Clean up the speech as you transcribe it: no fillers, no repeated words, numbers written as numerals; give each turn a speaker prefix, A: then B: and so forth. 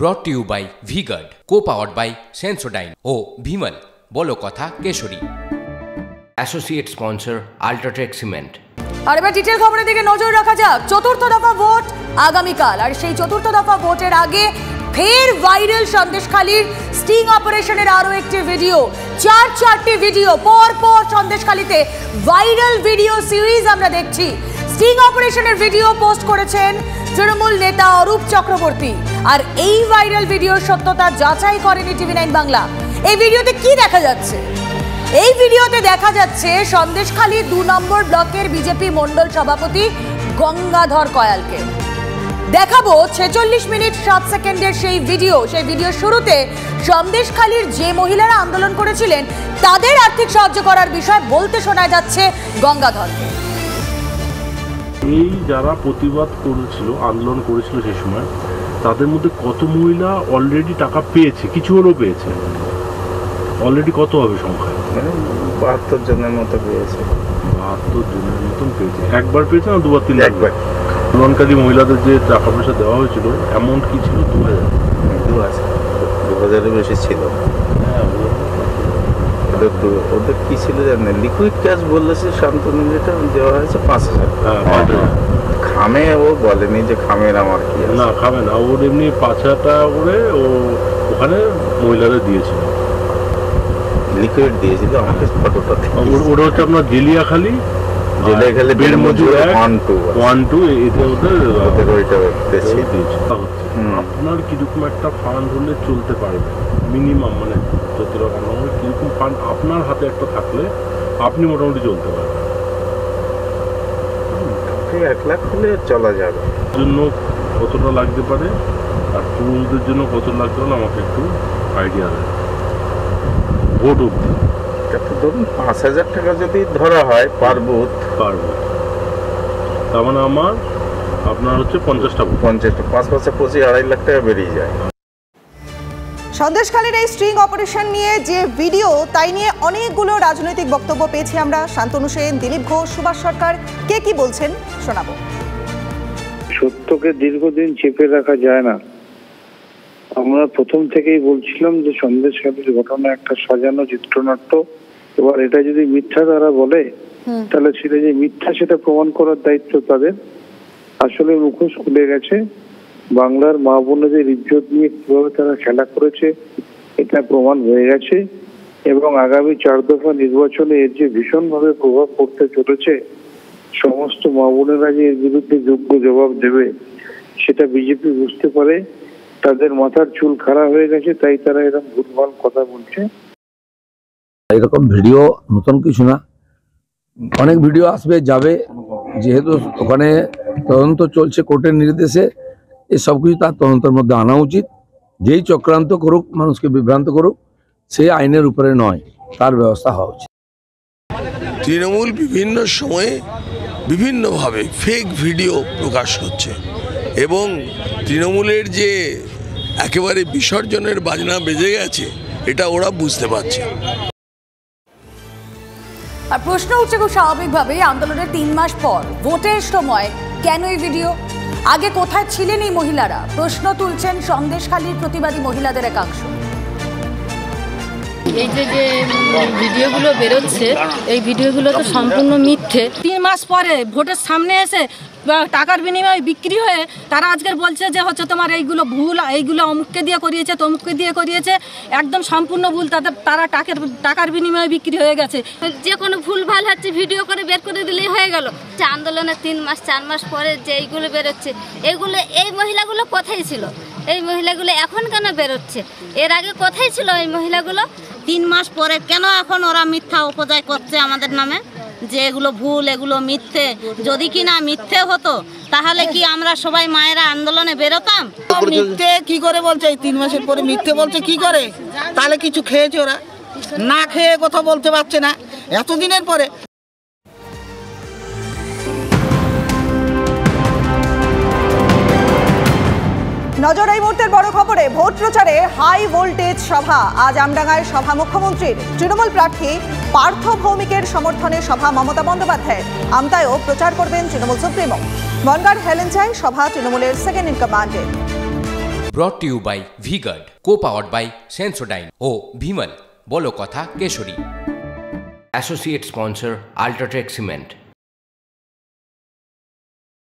A: ব্রট to you by VGuard, co powered by Sensodyne ও ভিমল বলো কথা কেশরী। Associate sponsor UltraTech cement.
B: আর এবার ডিটেল খবরের দিকে নজর রাখা যাক। চতুর্থ দফা ভোট আগামীকাল, আর সেই চতুর্থ দফা ভোটের আগে ফের ভাইরাল সন্দেশখালীর স্টিং অপারেশনের আরো একটি ভিডিও। চারটি ভিডিও পর পর সন্দেশখালীতে ভাইরাল ভিডিও সিরিজ আমরা দেখছি। স্টিং অপারেশনের ভিডিও পোস্ট করেছেন তৃণমূল নেতা অরূপ চক্রবর্তী, আর এই ভাইরাল ভিডিওর সত্যতা যাচাই করেনি TV9 বাংলা। এই ভিডিওতে কি দেখা যাচ্ছে? এই ভিডিওতে দেখা যাচ্ছে সন্দেশখালী 2 নম্বর ব্লকের বিজেপি মণ্ডল সভাপতি গঙ্গাধর কয়ালকে। দেখাবো 46 মিনিট 7 সেকেন্ডের সেই ভিডিও শুরুতে সন্দেশখালীর যে মহিলারা আন্দোলন করেছিলেন তাদের আর্থিক সাহায্য করার বিষয় বলতে শোনা যাচ্ছে গঙ্গাধরকে।
C: এই যারা প্রতিবাদ করেছিল, আন্দোলন করেছিল সেই সময়, তাদের মধ্যে কত মহিলা অলরেডি টাকা পেয়েছে, কিছু হলেও পেয়েছে? অলরেডি কত হবে সংখ্যা?
D: 72 জনের মতো পেয়েছে।
C: 72 জনের মতন পেয়েছে। একবার পেয়েছে না দুবার তিনবার? একবার। আন্দোলনকারী মহিলাদের যে টাকা পয়সা দেওয়া হয়েছিল অ্যামাউন্ট কি ছিল?
D: 2000-এর বেশি ছিল। ওদের কি ছিল জানেন? লিকুইড ক্যাশ বললেছে শান্তনু, যেটা দেওয়া হয়েছে 5000। খামে ও বলেনি যে খামের আমার কি
C: না, খামে না, ওর এমনি 5000 টাকা করে ও ওখানে মহিলাদের দিয়েছিল,
D: লিকুইড দিয়েছিল। আমাকে ফটোটা
C: ওটা হচ্ছে আপনার জেলিয়াখালী বের মজুর 1-2 এতে ওদের ওইটা বেশি দিয়েছিল। আপনার কিরকম একটা ফান্ড হলে চলতে পারবে মিনিমাম, মানে যত রকম কিরকম ফান্ড আপনার হাতে একটা থাকলে আপনি মোটামুটি চলতে পারবেন?
D: 1 লাখ হলে চলা যাবে।
C: জন্য কতটা লাগতে পারে আর পুরুষদের জন্য কত লাগতে পারে আমাকে একটু আইডিয়া দেয়। ভোট অবধি
D: ধরুন 5000 টাকা যদি ধরা হয় পার বুথ,
C: তার মানে আপনার হচ্ছে 50টা
D: 5-5 25-2.5 লাখ টাকা বেরিয়ে যায়।
E: সন্দেশখালীর এই স্ট্রিং অপারেশন নিয়ে যে ভিডিও, তাই নিয়ে অনেকগুলো রাজনৈতিক বক্তব্য পেয়েছি আমরা। শান্তনু সেন, দিলীপ ঘোষ, সুভাষ সরকার কে কি বলছেন শোনাবো।
F: সত্যকে দীর্ঘদিন চেপে রাখা যায় না। আমরা প্রথম থেকেই বলছিলাম যে সন্দেশখালীর ঘটনা একটা সাজানো চিত্রনাট্য। এবার এটা যদি মিথ্যা দ্বারা বলে, তাহলে সেটা যে মিথ্যা সেটা প্রমাণ করার দায়িত্ব তাদের। আসলে মুখোশ খুলে গেছে। বাংলার মা বোনদের ইজ্জত নিয়ে কিভাবে তারা খেলা করেছে এটা প্রমাণ হয়ে গেছে, এবং আগামী 4 দফা নির্বাচনে এর যে ভীষণভাবে প্রভাব পড়তে চলেছে, সমস্ত মা বোনেরা যে এর বিরুদ্ধে যোগ্য জবাব দেবে সেটা বিজেপি বুঝতে পারে। তাদের মাথার চুল খাড়া হয়ে গেছে, তাই তারা এরকম ভুলভাল কথা বলছে।
G: এরকম ভিডিও নতুন কিছু না, অনেক ভিডিও আসবে যাবে, যেহেতু ওখানে তদন্ত চলছে কোর্টের নির্দেশে। এই সব কিছু তার তদন্তের মধ্যে আনা উচিত। যেই চক্রান্ত করুক, মানুষকে বিভ্রান্ত করুক, সে আইনের উপরে নয়, তার ব্যবস্থা হওয়া উচিত।
H: তৃণমূল বিভিন্ন সময়ে বিভিন্নভাবে ফেক ভিডিও প্রকাশ হচ্ছে, এবং তৃণমূলের যে একেবারে বিসর্জনের বাজনা বেজে গেছে এটা ওরা বুঝতে পারছে।
B: আর প্রশ্ন উঠছে খুব স্বাভাবিকভাবে, আন্দোলনের 3 মাস পর ভোটের সময় কেন এই ভিডিও? আগে কোথায় ছিলেন এই মহিলারা? প্রশ্ন তুলছেন সন্দেশখালীর প্রতিবাদী মহিলাদের একাংশ।
I: এই যে ভিডিওগুলো বেরোচ্ছে, এই ভিডিওগুলো তো সম্পূর্ণ মিথ্যে। 3 মাস পরে ভোটের সামনে এসে টাকার বিনিময়ে বিক্রি হয়ে তারা আজকের বলছে যে হচ্ছে তোমার এইগুলো ভুল, এইগুলো অমুককে দিয়ে করিয়েছে, তমুককে দিয়ে করিয়েছে। একদম সম্পূর্ণ ভুল। তারা টাকার বিনিময়ে বিক্রি হয়ে গেছে।
J: যে কোনো ভুল ভাল হচ্ছে ভিডিও করে বের করে দিলেই হয়ে গেল। আন্দোলনের 3-4 মাস পরে যে এইগুলো বেরোচ্ছে, এই মহিলাগুলো কোথায় ছিল? এই মহিলাগুলো এখন কেন বেরোচ্ছে? এর আগে কোথায় ছিল এই মহিলাগুলো?
I: 3 মাস পরে কেন এখন ওরা মিথ্যা অপচয় করছে আমাদের নামে, যে এগুলো ভুল, এগুলো মিথ্যে? যদি কিনা মিথ্যে হতো তাহলে কি আমরা সবাই মায়েরা আন্দোলনে বেরোতাম?
K: মিথ্যে কি করে বলছে? এই 3 মাসের পরে মিথ্যে বলছে কি করে? তাহলে কিছু খেয়েছে ওরা? না খেয়ে কথা বলতে পারছে না এতদিনের পরে।
E: নজর এই মুহূর্তের বড় খবরে। ভোট প্রচারে হাই ভোল্টেজ সভা। আজ আমডাঙ্গায় সভা মুখ্যমন্ত্রীর। তৃণমূল প্রার্থী পার্থ ভৌমিকের সমর্থনে সভা মমতা বন্দ্যোপাধ্যায়ের। আমতায়ও প্রচার করবেন তৃণমূল সুপ্রিমো। বনগাঁর হেলেঞ্চায় সভা তৃণমূলের সেকেন্ড ইন কমান্ডের।
A: Brought to you by VGuard, co powered by Sensodyne ও ভিমল বলো কথা কেশরী। Associate sponsor UltraTech cement.